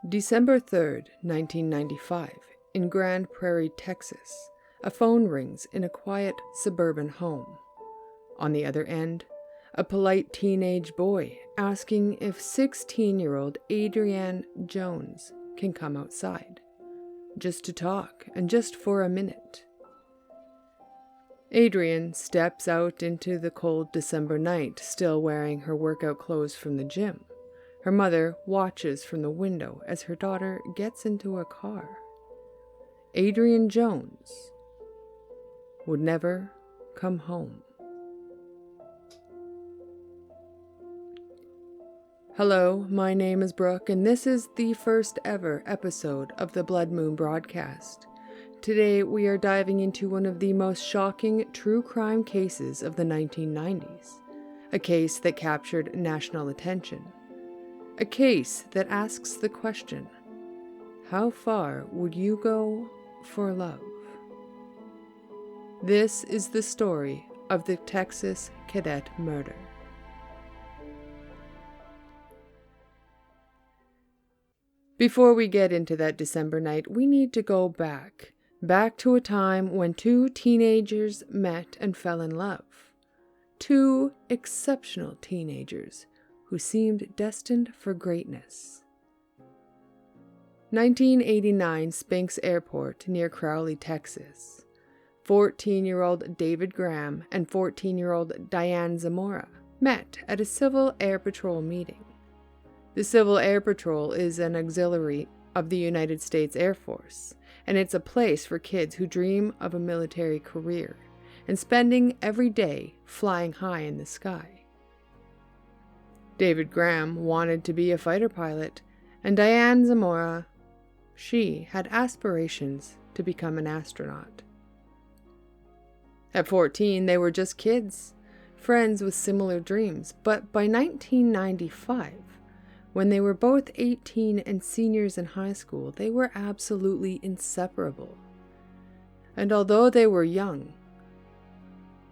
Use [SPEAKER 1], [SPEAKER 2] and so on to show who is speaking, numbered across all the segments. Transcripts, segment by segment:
[SPEAKER 1] December 3rd, 1995, in Grand Prairie, Texas, a phone rings in a quiet suburban home. On the other end, a polite teenage boy asking if 16-year-old Adrianne Jones can come outside, just to talk and just for a minute. Adrianne steps out into the cold December night, still wearing her workout clothes from the gym. Her mother watches from the window as her daughter gets into a car. Adrianne Jones would never come home. Hello, my name is Brooke, and this is the first ever episode of the Blood Moon broadcast. Today we are diving into one of the most shocking true crime cases of the 1990s, a case that captured national attention. A case that asks the question, how far would you go for love? This is the story of the Texas Cadet murder. Before we get into that December night, we need to go back to a time when two teenagers met and fell in love. Two exceptional teenagers who seemed destined for greatness. 1989 Spinks Airport near Crowley, Texas. 14-year-old David Graham and 14-year-old Diane Zamora met at a Civil Air Patrol meeting. The Civil Air Patrol is an auxiliary of the United States Air Force, and it's a place for kids who dream of a military career and spending every day flying high in the sky. David Graham wanted to be a fighter pilot, and Diane Zamora, she had aspirations to become an astronaut. At 14, they were just kids, friends with similar dreams, but by 1995, when they were both 18 and seniors in high school, they were absolutely inseparable. And although they were young,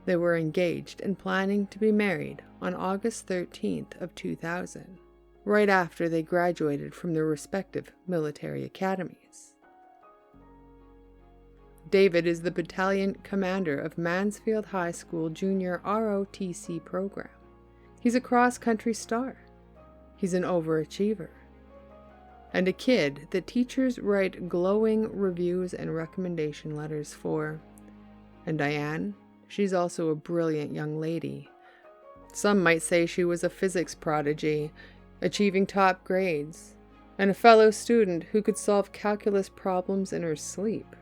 [SPEAKER 1] they were engaged and planning to be married on August 13th of 2000, right after they graduated from their respective military academies. David is the battalion commander of Mansfield High School Junior ROTC program. He's a cross-country star. He's an overachiever. And a kid that teachers write glowing reviews and recommendation letters for. And Diane, she's also a brilliant young lady. Some might say she was a physics prodigy, achieving top grades, and a fellow student who could solve calculus problems in her sleep.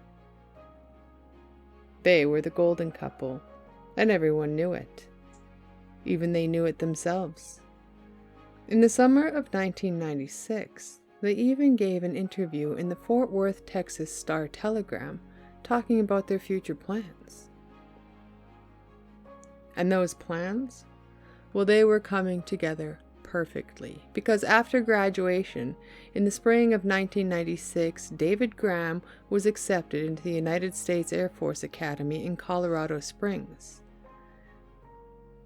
[SPEAKER 1] They were the golden couple, and everyone knew it. Even they knew it themselves. In the summer of 1996, they even gave an interview in the Fort Worth, Texas Star-Telegram talking about their future plans. And those plans? Well, they were coming together perfectly, because after graduation, in the spring of 1996, David Graham was accepted into the United States Air Force Academy in Colorado Springs.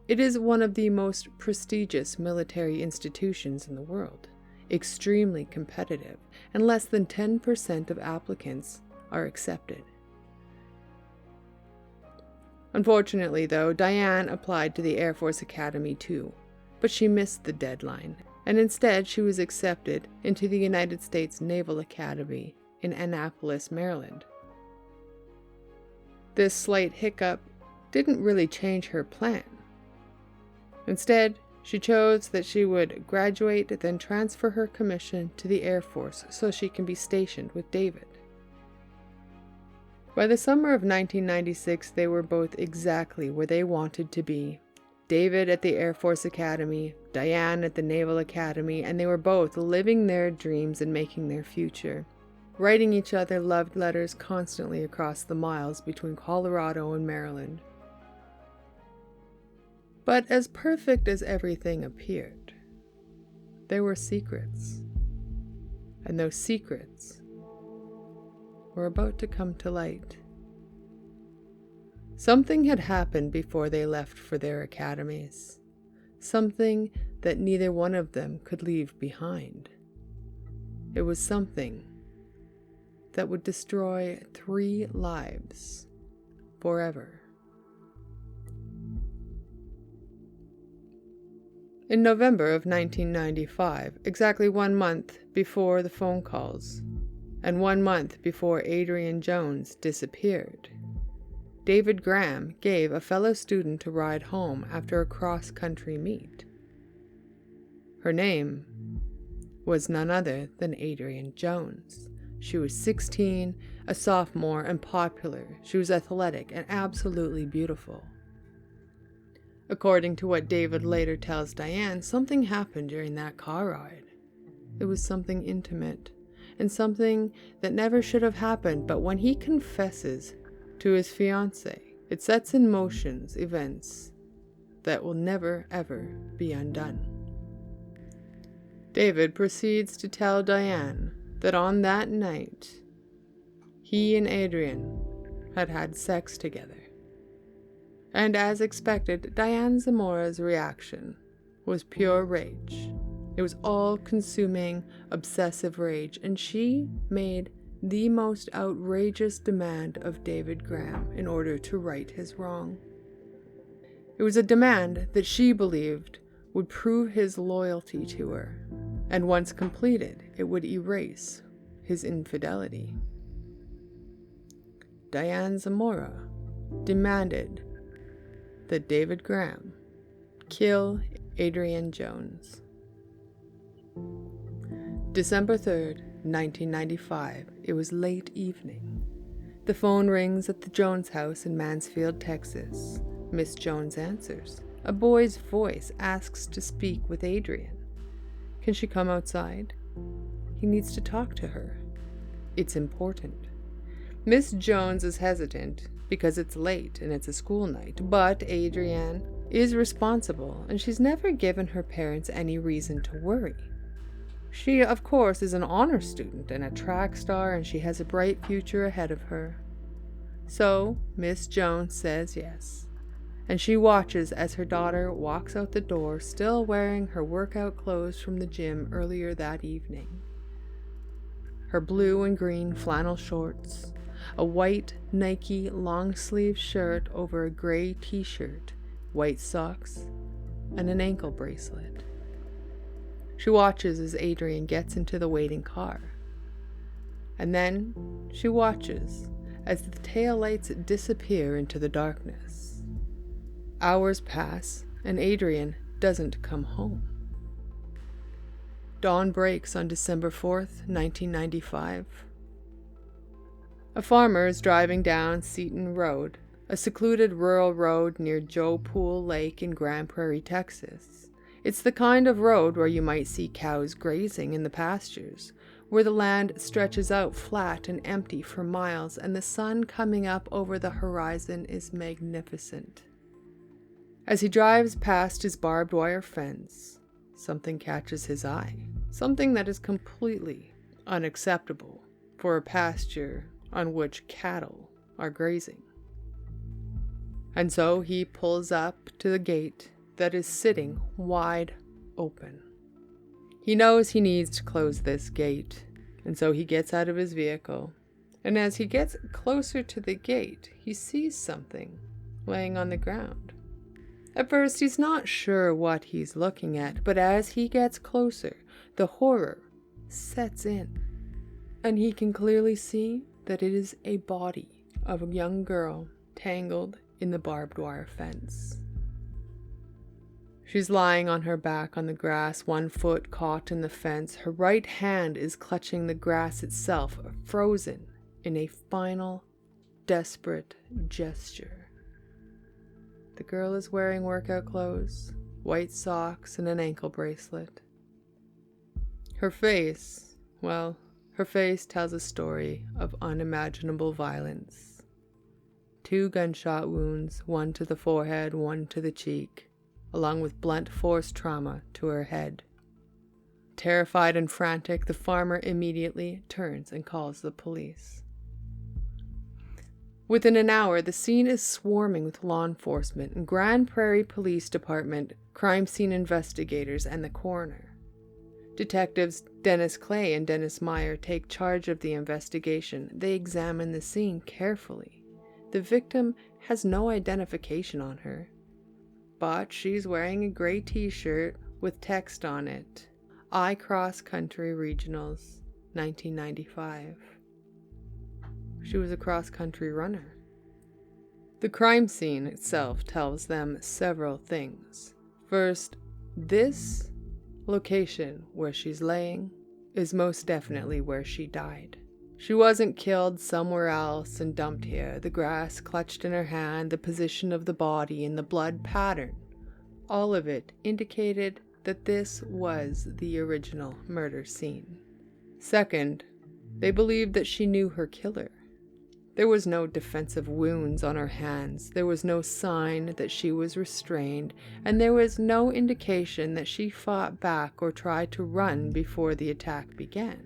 [SPEAKER 1] It is one of the most prestigious military institutions in the world, extremely competitive, and less than 10% of applicants are accepted. Unfortunately, though, Diane applied to the Air Force Academy too, but she missed the deadline, and instead she was accepted into the United States Naval Academy in Annapolis, Maryland. This slight hiccup didn't really change her plan. Instead, she chose that she would graduate, then transfer her commission to the Air Force so she can be stationed with David. By the summer of 1996, they were both exactly where they wanted to be. David at the Air Force Academy, Diane at the Naval Academy, and they were both living their dreams and making their future, writing each other love letters constantly across the miles between Colorado and Maryland. But as perfect as everything appeared, there were secrets. And those secrets were about to come to light. Something had happened before they left for their academies. Something that neither one of them could leave behind. It was something that would destroy 3 lives forever. In November of 1995, exactly 1 month before the phone calls, and 1 month before Adrianne Jones disappeared, David Graham gave a fellow student a ride home after a cross-country meet. Her name was none other than Adrianne Jones. She was 16, a sophomore, and popular. She was athletic and absolutely beautiful. According to what David later tells Diane, something happened during that car ride. It was something intimate, and something that never should have happened, but when he confesses to his fiancée, it sets in motion events that will never ever be undone. David proceeds to tell Diane that on that night, he and Adrianne had had sex together. And as expected, Diane Zamora's reaction was pure rage. It was all-consuming, obsessive rage, and she made the most outrageous demand of David Graham in order to right his wrong. It was a demand that she believed would prove his loyalty to her, and once completed, it would erase his infidelity. Diane Zamora demanded that David Graham kill Adrianne Jones. December 3rd, 1995. It was late evening. The phone rings at the Jones house in Mansfield, Texas. Miss Jones answers. A boy's voice asks to speak with Adrianne. Can she come outside? He needs to talk to her. It's important. Miss Jones is hesitant because it's late and it's a school night, but Adrianne is responsible and she's never given her parents any reason to worry. She, of course, is an honor student and a track star, and she has a bright future ahead of her. So Miss Jones says yes, and she watches as her daughter walks out the door, still wearing her workout clothes from the gym earlier that evening. Her blue and green flannel shorts, a white Nike long-sleeve shirt over a gray t-shirt, white socks, and an ankle bracelet. She watches as Adrianne gets into the waiting car. And then she watches as the taillights disappear into the darkness. Hours pass, and Adrianne doesn't come home. Dawn breaks on December 4th, 1995. A farmer is driving down Seton Road, a secluded rural road near Joe Pool Lake in Grand Prairie, Texas. It's the kind of road where you might see cows grazing in the pastures, where the land stretches out flat and empty for miles, and the sun coming up over the horizon is magnificent. As he drives past his barbed wire fence, something catches his eye, something that is completely unacceptable for a pasture on which cattle are grazing. And so he pulls up to the gate that is sitting wide open. He knows he needs to close this gate, and so he gets out of his vehicle, and as he gets closer to the gate, he sees something laying on the ground. At first, he's not sure what he's looking at, but as he gets closer, the horror sets in, and he can clearly see that it is a body of a young girl tangled in the barbed wire fence. She's lying on her back on the grass, 1 foot caught in the fence. Her right hand is clutching the grass itself, frozen in a final, desperate gesture. The girl is wearing workout clothes, white socks, and an ankle bracelet. Her face tells a story of unimaginable violence. 2 gunshot wounds, 1 to the forehead, 1 to the cheek, along with blunt force trauma to her head. Terrified and frantic, the farmer immediately turns and calls the police. Within an hour, the scene is swarming with law enforcement and Grand Prairie Police Department, crime scene investigators, and the coroner. Detectives Dennis Clay and Dennis Meyer take charge of the investigation. They examine the scene carefully. The victim has no identification on her, but she's wearing a gray t-shirt with text on it. I Cross Country Regionals, 1995. She was a cross-country runner. The crime scene itself tells them several things. First, this location where she's laying is most definitely where she died. She wasn't killed somewhere else and dumped here. The grass clutched in her hand, the position of the body, and the blood pattern. All of it indicated that this was the original murder scene. Second, they believed that she knew her killer. There was no defensive wounds on her hands, there was no sign that she was restrained, and there was no indication that she fought back or tried to run before the attack began.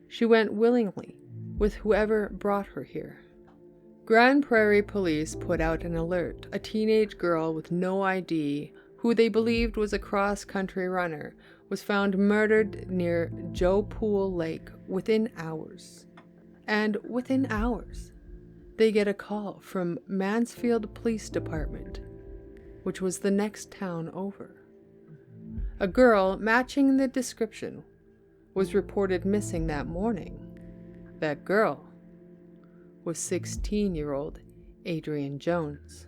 [SPEAKER 1] She went willingly, with whoever brought her here. Grand Prairie Police put out an alert. A teenage girl with no ID, who they believed was a cross-country runner, was found murdered near Joe Pool Lake within hours. And within hours, they get a call from Mansfield Police Department, which was the next town over. A girl matching the description was reported missing that morning. That girl was 16-year-old Adrianne Jones.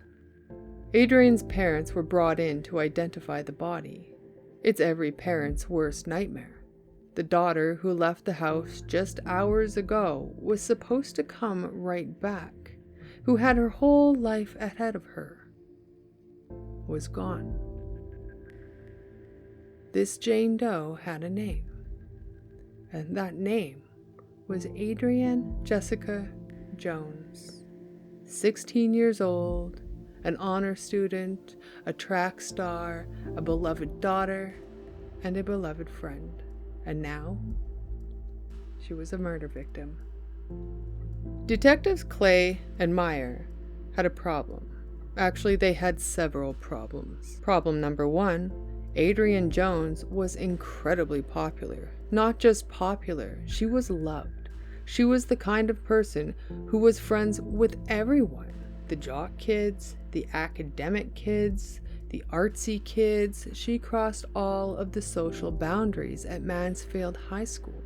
[SPEAKER 1] Adrianne's parents were brought in to identify the body. It's every parent's worst nightmare. The daughter who left the house just hours ago was supposed to come right back, who had her whole life ahead of her, was gone. This Jane Doe had a name, and that name was Adrianne Jessica Jones. 16 years old, an honor student, a track star, a beloved daughter, and a beloved friend. And now, she was a murder victim. Detectives Clay and Meyer had a problem. Actually, they had several problems. Problem number one, Adrianne Jones was incredibly popular. Not just popular, she was loved. She was the kind of person who was friends with everyone. The jock kids, the academic kids, the artsy kids. She crossed all of the social boundaries at Mansfield High School,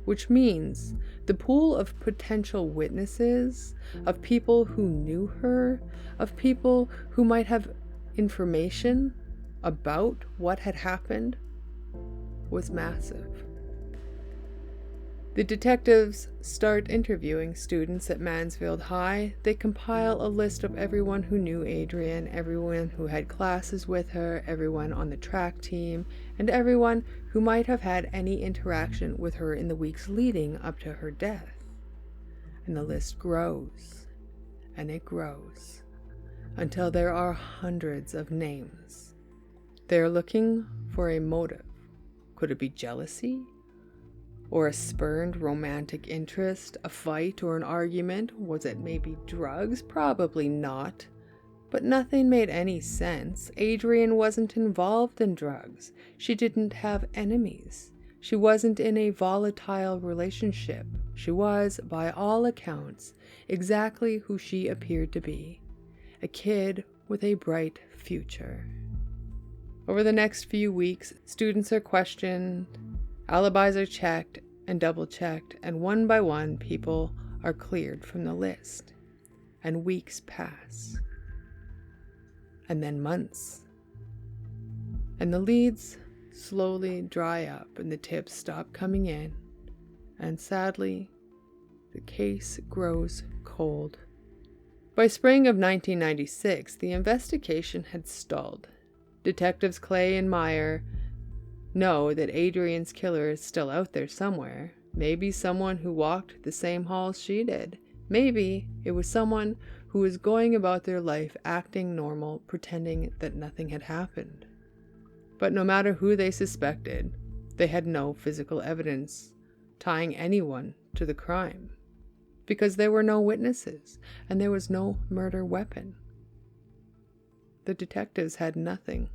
[SPEAKER 1] which means the pool of potential witnesses, of people who knew her, of people who might have information about what had happened, was massive. The detectives start interviewing students at Mansfield High. They compile a list of everyone who knew Adrianne, everyone who had classes with her, everyone on the track team, and everyone who might have had any interaction with her in the weeks leading up to her death. And the list grows, and it grows, until there are hundreds of names. They're looking for a motive. Could it be jealousy? Or a spurned romantic interest, a fight or an argument? Was it maybe drugs? Probably not. But nothing made any sense. Adrianne wasn't involved in drugs. She didn't have enemies. She wasn't in a volatile relationship. She was, by all accounts, exactly who she appeared to be. A kid with a bright future. Over the next few weeks, students are questioned, alibis are checked and double-checked, and one by one, people are cleared from the list. And weeks pass. And then months. And the leads slowly dry up, and the tips stop coming in. And sadly, the case grows cold. By spring of 1996, the investigation had stalled. Detectives Clay and Meyer know that Adrianne's killer is still out there somewhere. Maybe someone who walked the same halls she did. Maybe it was someone who was going about their life acting normal, pretending that nothing had happened. But no matter who they suspected, they had no physical evidence tying anyone to the crime, because there were no witnesses and there was no murder weapon. The detectives had nothing.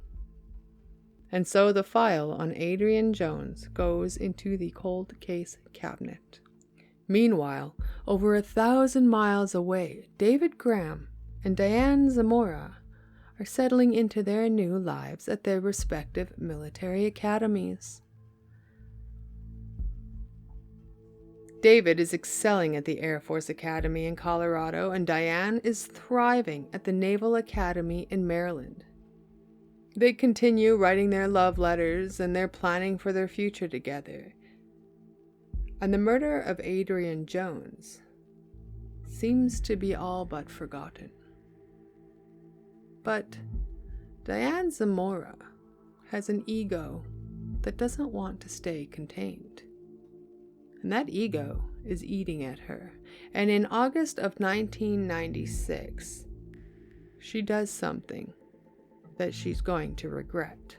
[SPEAKER 1] And so the file on Adrianne Jones goes into the cold case cabinet. Meanwhile, over 1,000 miles away, David Graham and Diane Zamora are settling into their new lives at their respective military academies. David is excelling at the Air Force Academy in Colorado, and Diane is thriving at the Naval Academy in Maryland. They continue writing their love letters, and they're planning for their future together. And the murder of Adrianne Jones seems to be all but forgotten. But Diane Zamora has an ego that doesn't want to stay contained. And that ego is eating at her. And in August of 1996, she does something that she's going to regret.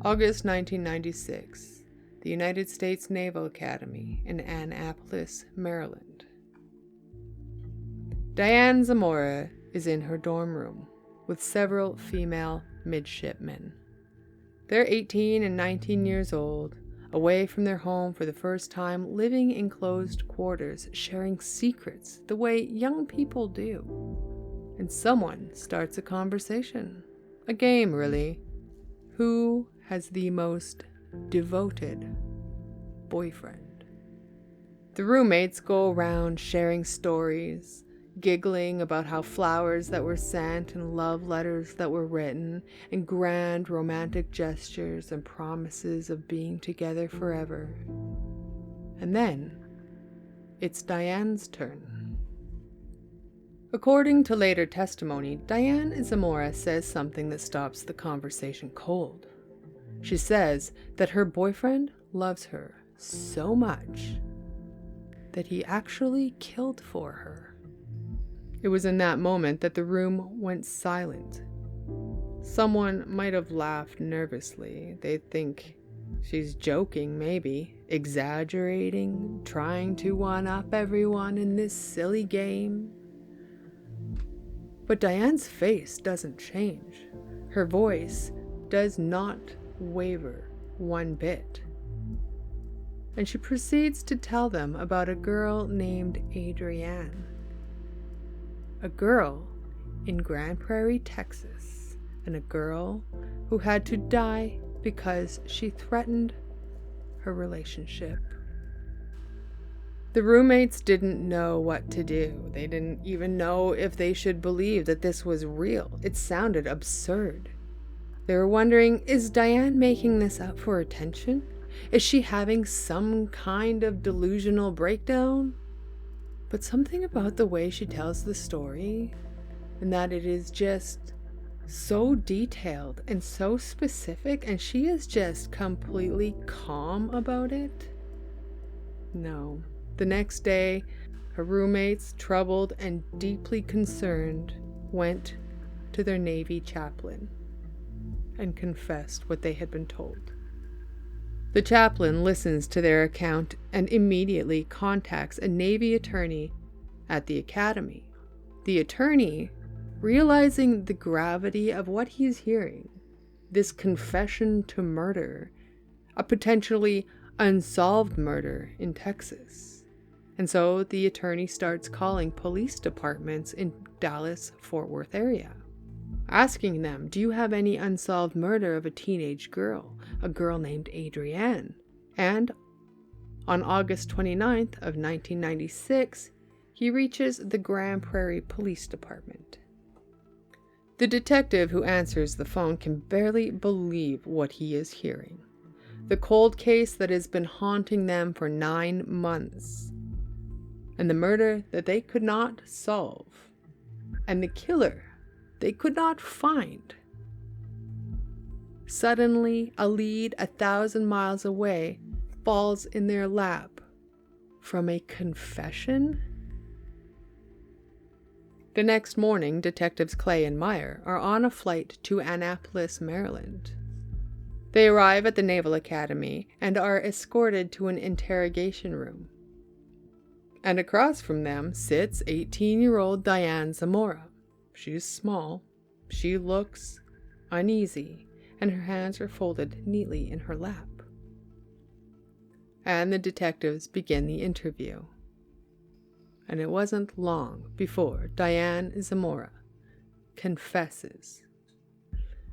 [SPEAKER 1] August 1996, the United States Naval Academy in Annapolis, Maryland. Diane Zamora is in her dorm room with several female midshipmen. They're 18 and 19 years old, away from their home for the first time, living in closed quarters, sharing secrets the way young people do. And someone starts a conversation. A game, really. Who has the most devoted boyfriend? The roommates go around sharing stories, giggling about how flowers that were sent and love letters that were written and grand romantic gestures and promises of being together forever. And then it's Diane's turn. According to later testimony, Diane Zamora says something that stops the conversation cold. She says that her boyfriend loves her so much that he actually killed for her. It was in that moment that the room went silent. Someone might have laughed nervously. They'd think she's joking, maybe, exaggerating, trying to one-up everyone in this silly game. But Diane's face doesn't change. Her voice does not waver one bit. And she proceeds to tell them about a girl named Adrianne. A girl in Grand Prairie, Texas, and a girl who had to die because she threatened her relationship. The roommates didn't know what to do. They didn't even know if they should believe that this was real. It sounded absurd. They were wondering, is Diane making this up for attention? Is she having some kind of delusional breakdown? But something about the way she tells the story, and that it is just so detailed and so specific, and she is just completely calm about it. No. The next day, her roommates, troubled and deeply concerned, went to their Navy chaplain and confessed what they had been told. The chaplain listens to their account and immediately contacts a Navy attorney at the academy. The attorney, realizing the gravity of what he's hearing, this confession to murder, a potentially unsolved murder in Texas. And so the attorney starts calling police departments in Dallas-Fort Worth area, asking them, do you have any unsolved murder of a teenage girl, a girl named Adrianne? And on August 29th of 1996, he reaches the Grand Prairie Police Department. The detective who answers the phone can barely believe what he is hearing. The cold case that has been haunting them for 9 months. And the murder that they could not solve. And the killer they could not find. Suddenly, a lead 1,000 miles away falls in their lap from a confession. The next morning, Detectives Clay and Meyer are on a flight to Annapolis, Maryland. They arrive at the Naval Academy and are escorted to an interrogation room. And across from them sits 18-year-old Diane Zamora. She's small. She looks uneasy, and her hands were folded neatly in her lap. And the detectives begin the interview. And it wasn't long before Diane Zamora confesses.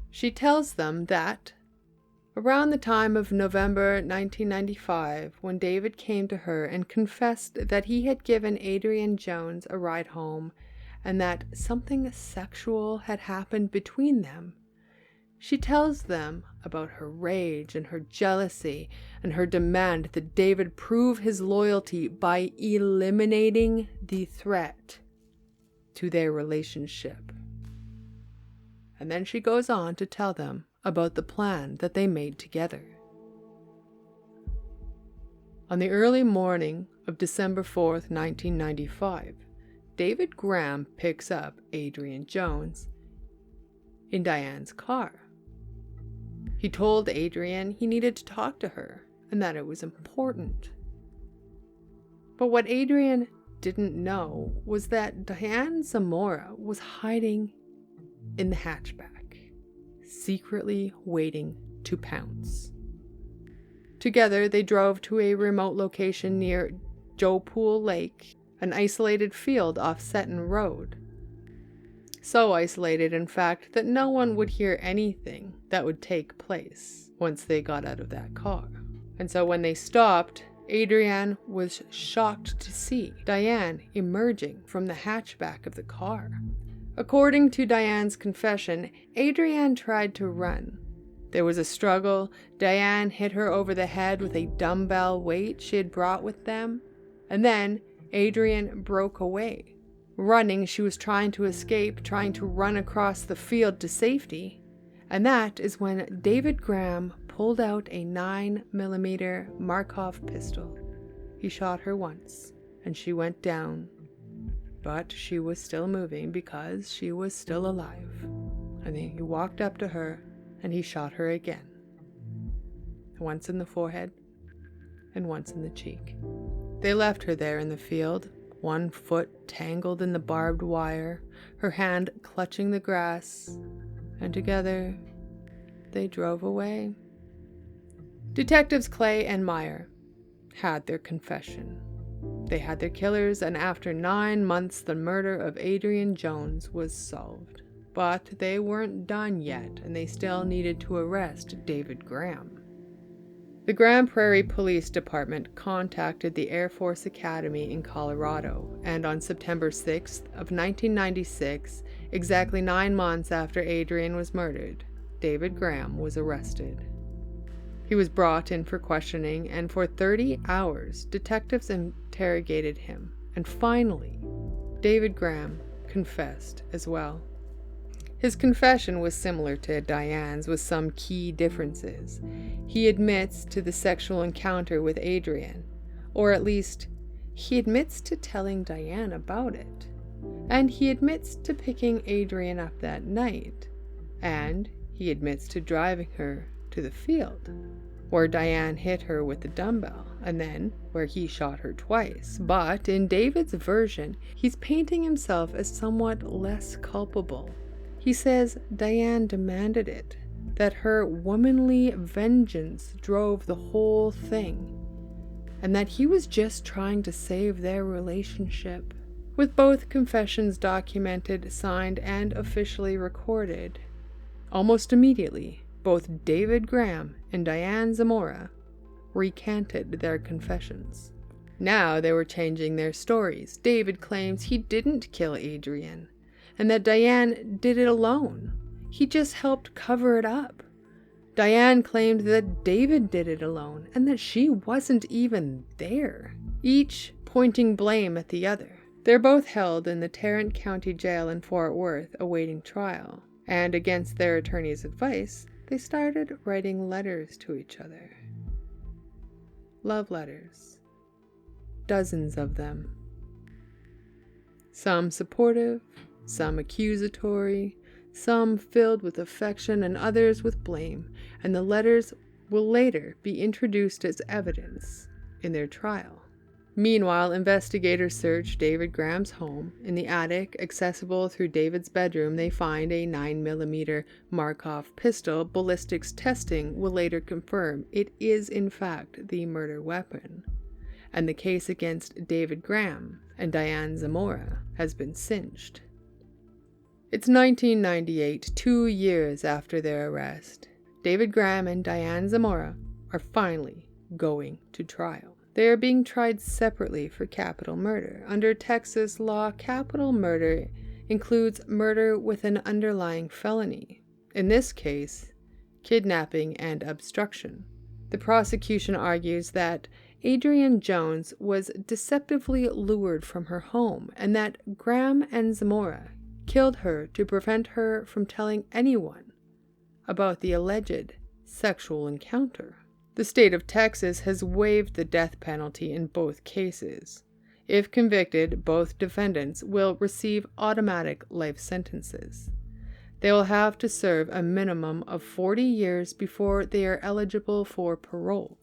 [SPEAKER 1] She tells them that around the time of November 1995, when David came to her and confessed that he had given Adrianne Jones a ride home and that something sexual had happened between them, she tells them about her rage and her jealousy and her demand that David prove his loyalty by eliminating the threat to their relationship. And then she goes on to tell them about the plan that they made together. On the early morning of December 4th, 1995, David Graham picks up Adrianne Jones in Diane's car. He told Adrianne he needed to talk to her and that it was important. But what Adrianne didn't know was that Diane Zamora was hiding in the hatchback, secretly waiting to pounce. Together, they drove to a remote location near Joepool Lake, an isolated field off Seton Road. So isolated, in fact, that no one would hear anything that would take place once they got out of that car. And so when they stopped, Adrianne was shocked to see Diane emerging from the hatchback of the car. According to Diane's confession, Adrianne tried to run. There was a struggle. Diane hit her over the head with a dumbbell weight she had brought with them, and then Adrianne broke away. Running, she was trying to escape, trying to run across the field to safety, and that is when David Graham pulled out a 9mm Markov pistol. He shot her once, and she went down. But she was still moving because she was still alive. And then he walked up to her and he shot her again. Once in the forehead and once in the cheek. They left her there in the field, one foot tangled in the barbed wire, her hand clutching the grass, and together they drove away. Detectives Clay and Meyer had their confession. They had their killers, and after 9 months, the murder of Adrianne Jones was solved. But they weren't done yet, and they still needed to arrest David Graham. The Grand Prairie Police Department contacted the Air Force Academy in Colorado, and on September 6th of 1996, exactly 9 months after Adrianne was murdered, David Graham was arrested. He was brought in for questioning, and for 30 hours, detectives interrogated him. And finally, David Graham confessed as well. His confession was similar to Diane's, with some key differences. He admits to the sexual encounter with Adrianne, or at least, he admits to telling Diane about it. And he admits to picking Adrianne up that night. And he admits to driving her to the field, where Diane hit her with the dumbbell, and then where he shot her twice. But in David's version, he's painting himself as somewhat less culpable. He says Diane demanded it, that her womanly vengeance drove the whole thing, and that he was just trying to save their relationship. With both confessions documented, signed, and officially recorded, almost immediately, both David Graham and Diane Zamora recanted their confessions. Now they were changing their stories. David claims he didn't kill Adrianne, and that Diane did it alone. He just helped cover it up. Diane claimed that David did it alone, and that she wasn't even there, each pointing blame at the other. They're both held in the Tarrant County Jail in Fort Worth awaiting trial, and against their attorney's advice, they started writing letters to each other. Love letters. Dozens of them. Some supportive, some accusatory, some filled with affection and others with blame, and the letters will later be introduced as evidence in their trial. Meanwhile, investigators search David Graham's home. In the attic, accessible through David's bedroom, they find a 9mm Markov pistol. Ballistics testing will later confirm it is in fact the murder weapon. And the case against David Graham and Diane Zamora has been cinched. It's 1998, 2 years after their arrest. David Graham and Diane Zamora are finally going to trial. They are being tried separately for capital murder. Under Texas law, capital murder includes murder with an underlying felony. In this case, kidnapping and obstruction. The prosecution argues that Adrianne Jones was deceptively lured from her home and that Graham and Zamora killed her to prevent her from telling anyone about the alleged sexual encounter. The state of Texas has waived the death penalty in both cases. If convicted, both defendants will receive automatic life sentences. They will have to serve a minimum of 40 years before they are eligible for parole.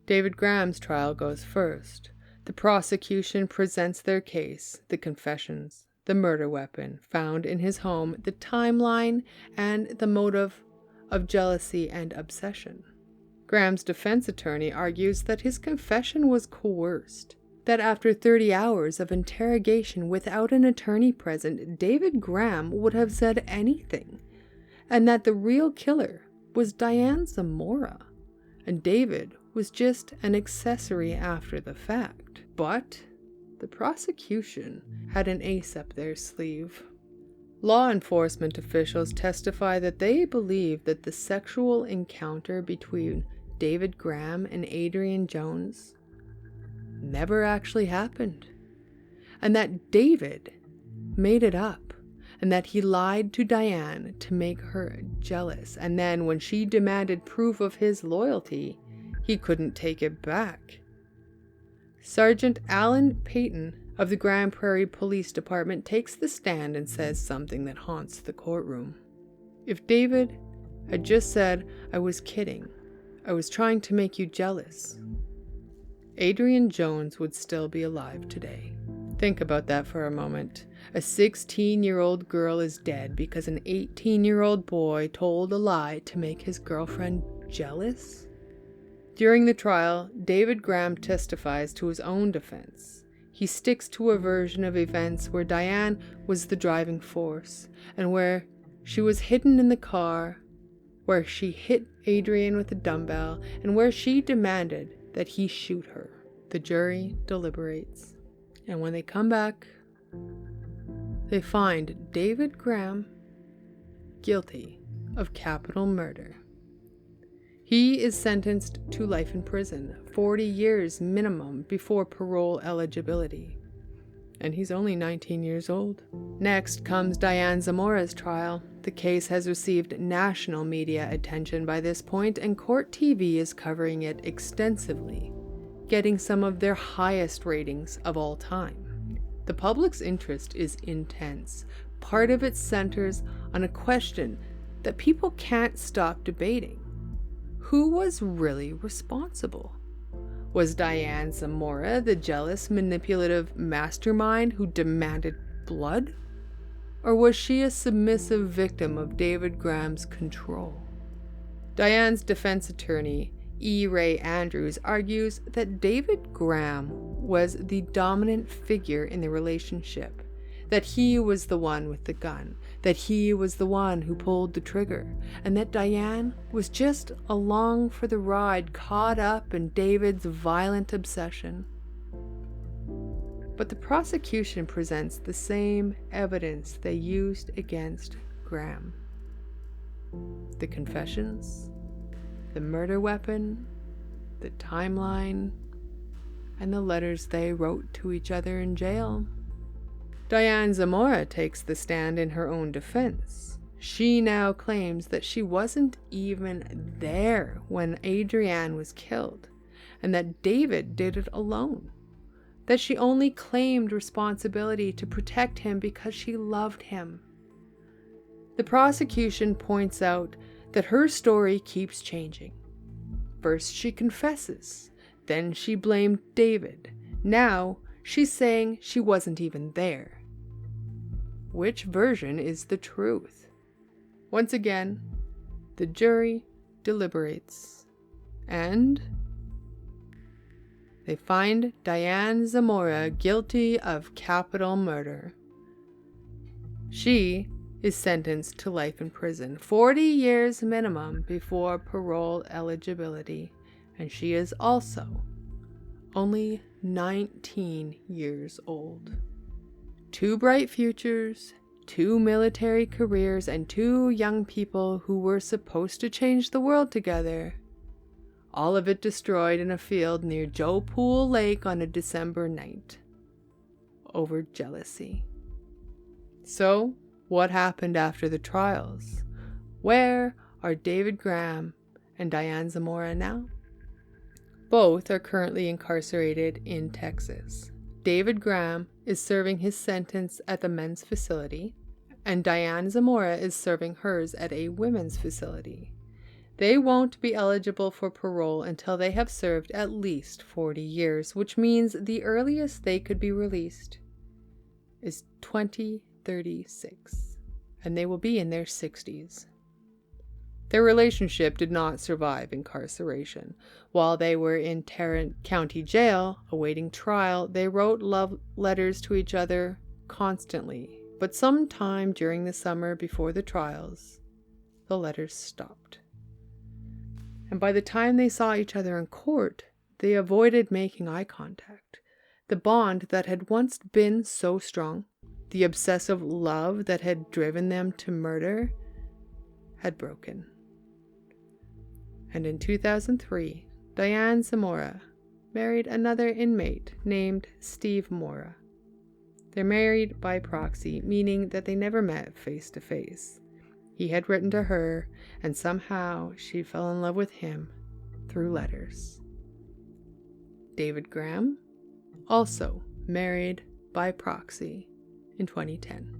[SPEAKER 1] David Graham's trial goes first. The prosecution presents their case, the confessions, the murder weapon found in his home, the timeline, and the motive of jealousy and obsession. Graham's defense attorney argues that his confession was coerced, that after 30 hours of interrogation without an attorney present, David Graham would have said anything, and that the real killer was Diane Zamora, and David was just an accessory after the fact. But the prosecution had an ace up their sleeve. Law enforcement officials testify that they believe that the sexual encounter between David Graham and Adrianne Jones never actually happened, and that David made it up, and that he lied to Diane to make her jealous, and then when she demanded proof of his loyalty, he couldn't take it back. Sergeant Alan Payton of the Grand Prairie Police Department takes the stand and says something that haunts the courtroom. If David had just said, "I was kidding, I was trying to make you jealous," Adrianne Jones would still be alive today. Think about that for a moment. A 16-year-old girl is dead because an 18-year-old boy told a lie to make his girlfriend jealous? During the trial, David Graham testifies to his own defense. He sticks to a version of events where Diane was the driving force, and where she was hidden in the car, where she hit Adrianne with a dumbbell, and where she demanded that he shoot her. The jury deliberates, and when they come back, they find David Graham guilty of capital murder. He is sentenced to life in prison, 40 years minimum before parole eligibility. And he's only 19 years old. Next comes Diane Zamora's trial. The case has received national media attention by this point, and Court TV is covering it extensively, getting some of their highest ratings of all time. The public's interest is intense. Part of it centers on a question that people can't stop debating. Who was really responsible? Was Diane Zamora the jealous, manipulative mastermind who demanded blood? Or was she a submissive victim of David Graham's control? Diane's defense attorney, E. Ray Andrews, argues that David Graham was the dominant figure in the relationship, that he was the one with the gun, that he was the one who pulled the trigger, and that Diane was just along for the ride, caught up in David's violent obsession. But the prosecution presents the same evidence they used against Graham. The confessions, the murder weapon, the timeline, and the letters they wrote to each other in jail. Diane Zamora takes the stand in her own defense. She now claims that she wasn't even there when Adrianne was killed, and that David did it alone. That she only claimed responsibility to protect him because she loved him. The prosecution points out that her story keeps changing. First she confesses, then she blamed David, Now she's saying she wasn't even there. Which version is the truth? Once again, the jury deliberates, and they find Diane Zamora guilty of capital murder. She is sentenced to life in prison, 40 years minimum before parole eligibility, and she is also only 19 years old. 2 bright futures, 2 military careers, and 2 young people who were supposed to change the world together. All of it destroyed in a field near Joe Pool Lake on a December night. Over jealousy. So, what happened after the trials? Where are David Graham and Diane Zamora now? Both are currently incarcerated in Texas. David Graham is serving his sentence at the men's facility, and Diane Zamora is serving hers at a women's facility. They won't be eligible for parole until they have served at least 40 years, which means the earliest they could be released is 2036, and they will be in their 60s. Their relationship did not survive incarceration. While they were in Tarrant County Jail, awaiting trial, they wrote love letters to each other constantly. But sometime during the summer before the trials, the letters stopped. And by the time they saw each other in court, they avoided making eye contact. The bond that had once been so strong, the obsessive love that had driven them to murder, had broken. And in 2003, Diane Zamora married another inmate named Steve Mora. They're married by proxy, meaning that they never met face to face. He had written to her, and somehow she fell in love with him through letters. David Graham, also married by proxy in 2010.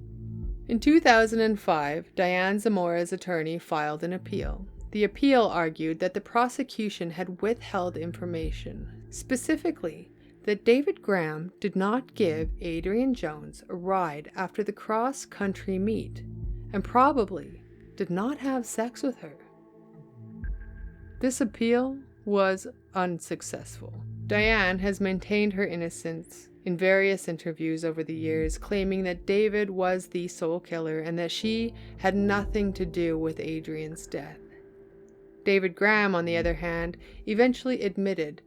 [SPEAKER 1] In 2005, Diane Zamora's attorney filed an appeal. The appeal argued that the prosecution had withheld information, specifically that David Graham did not give Adrianne Jones a ride after the cross-country meet, and probably did not have sex with her. This appeal was unsuccessful. Diane has maintained her innocence in various interviews over the years, claiming that David was the sole killer and that she had nothing to do with Adrianne's death. David Graham, on the other hand, eventually admitted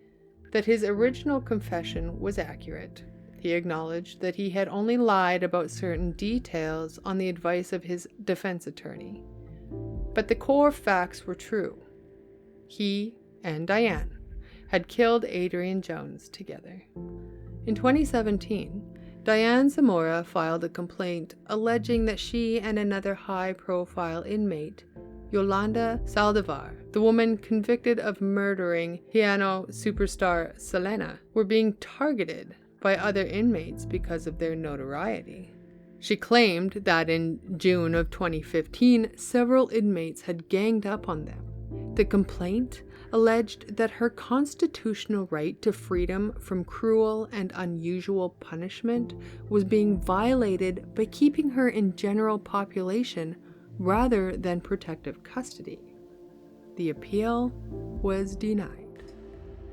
[SPEAKER 1] that his original confession was accurate. He acknowledged that he had only lied about certain details on the advice of his defense attorney. But the core facts were true. He and Diane had killed Adrianne Jones together. In 2017, Diane Zamora filed a complaint alleging that she and another high-profile inmate, Yolanda Saldivar, the woman convicted of murdering piano superstar Selena, were being targeted by other inmates because of their notoriety. She claimed that in June of 2015, several inmates had ganged up on them. The complaint alleged that her constitutional right to freedom from cruel and unusual punishment was being violated by keeping her in general population rather than protective custody. The appeal was denied.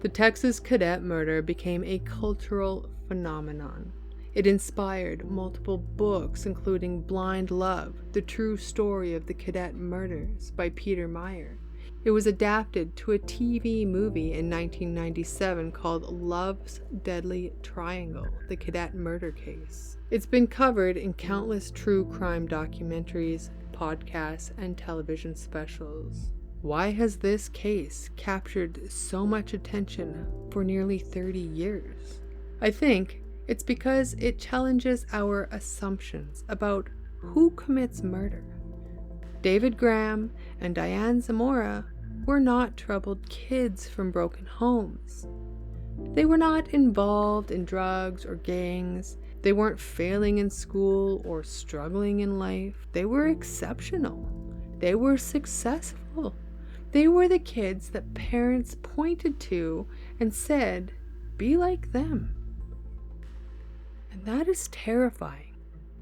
[SPEAKER 1] The Texas cadet murder became a cultural phenomenon. It inspired multiple books, including Blind Love, The True Story of the Cadet Murders by Peter Meyer. It was adapted to a TV movie in 1997 called Love's Deadly Triangle, The Cadet Murder Case. It's been covered in countless true crime documentaries, podcasts, and television specials. Why has this case captured so much attention for nearly 30 years? I think it's because it challenges our assumptions about who commits murder. David Graham and Diane Zamora were not troubled kids from broken homes. They were not involved in drugs or gangs. They weren't failing in school or struggling in life. They were exceptional. They were successful. They were the kids that parents pointed to and said, "Be like them." And that is terrifying.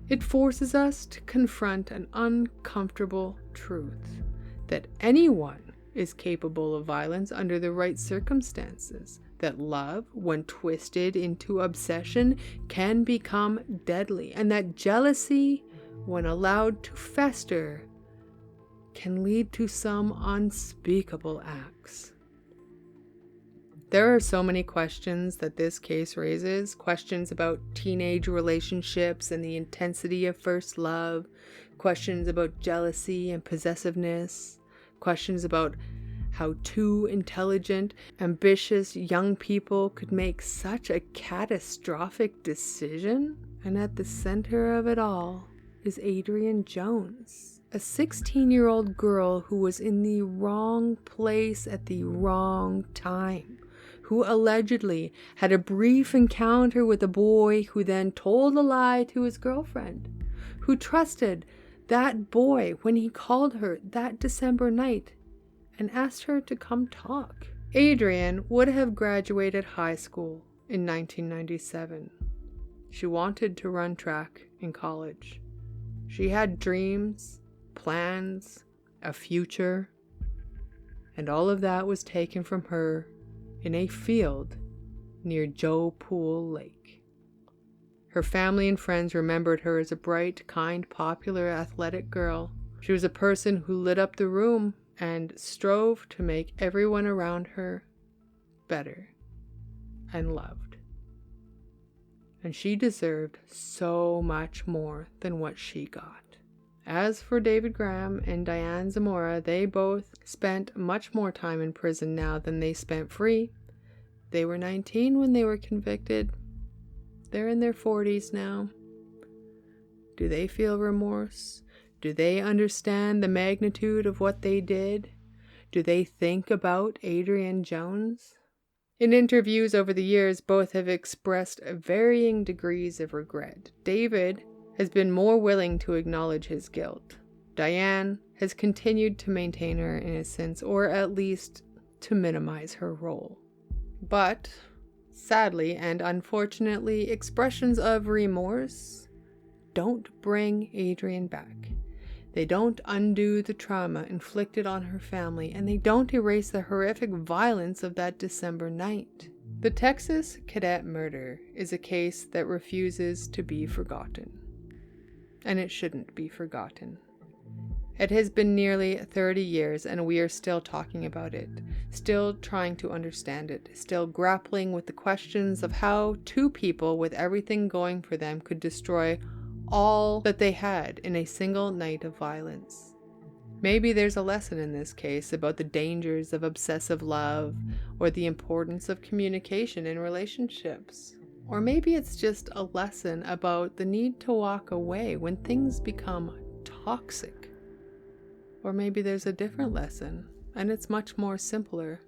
[SPEAKER 1] It forces us to confront an uncomfortable truth that anyone is capable of violence under the right circumstances, that love, when twisted into obsession, can become deadly, and that jealousy, when allowed to fester, can lead to some unspeakable acts. There are so many questions that this case raises, questions about teenage relationships and the intensity of first love, questions about jealousy and possessiveness, questions about how two intelligent, ambitious young people could make such a catastrophic decision. And at the center of it all is Adrianne Jones, a 16-year-old girl who was in the wrong place at the wrong time, who allegedly had a brief encounter with a boy who then told a lie to his girlfriend, who trusted that boy when he called her that December night and asked her to come talk. Adrianne would have graduated high school in 1997. She wanted to run track in college. She had dreams, plans, a future, and all of that was taken from her in a field near Joe Pool Lake. Her family and friends remembered her as a bright, kind, popular, athletic girl. She was a person who lit up the room and strove to make everyone around her better and loved. And she deserved so much more than what she got. As for David Graham and Diane Zamora, they both spent much more time in prison now than they spent free. They were 19 when they were convicted. They're in their 40s now. Do they feel remorse? Do they understand the magnitude of what they did? Do they think about Adrianne Jones? In interviews over the years, both have expressed varying degrees of regret. David has been more willing to acknowledge his guilt. Diane has continued to maintain her innocence, or at least to minimize her role. But, sadly and unfortunately, expressions of remorse don't bring Adrianne back. They don't undo the trauma inflicted on her family, and they don't erase the horrific violence of that December night. The Texas Cadet murder is a case that refuses to be forgotten. And it shouldn't be forgotten. It has been nearly 30 years, and we are still talking about it, still trying to understand it, still grappling with the questions of how two people with everything going for them could destroy all that they had in a single night of violence. Maybe there's a lesson in this case about the dangers of obsessive love, or the importance of communication in relationships. Or maybe it's just a lesson about the need to walk away when things become toxic. Or maybe there's a different lesson, and it's much more simpler.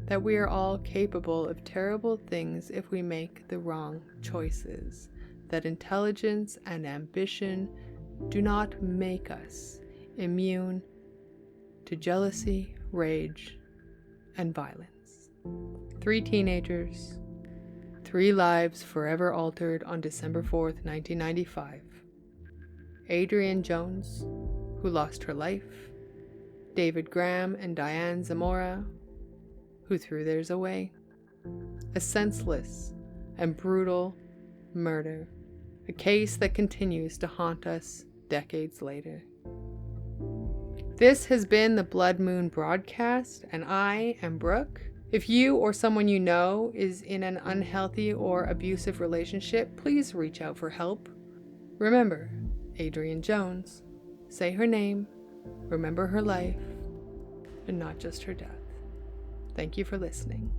[SPEAKER 1] That we are all capable of terrible things if we make the wrong choices. That intelligence and ambition do not make us immune to jealousy, rage, and violence. 3 teenagers, 3 lives forever altered on December 4th, 1995. Adrianne Jones, who lost her life. David Graham and Diane Zamora, who threw theirs away. A senseless and brutal murder. A case that continues to haunt us decades later. This has been the Blood Moon broadcast, and I am Brooke. If you or someone you know is in an unhealthy or abusive relationship, please reach out for help. Remember, Adrianne Jones. Say her name, remember her life, and not just her death. Thank you for listening.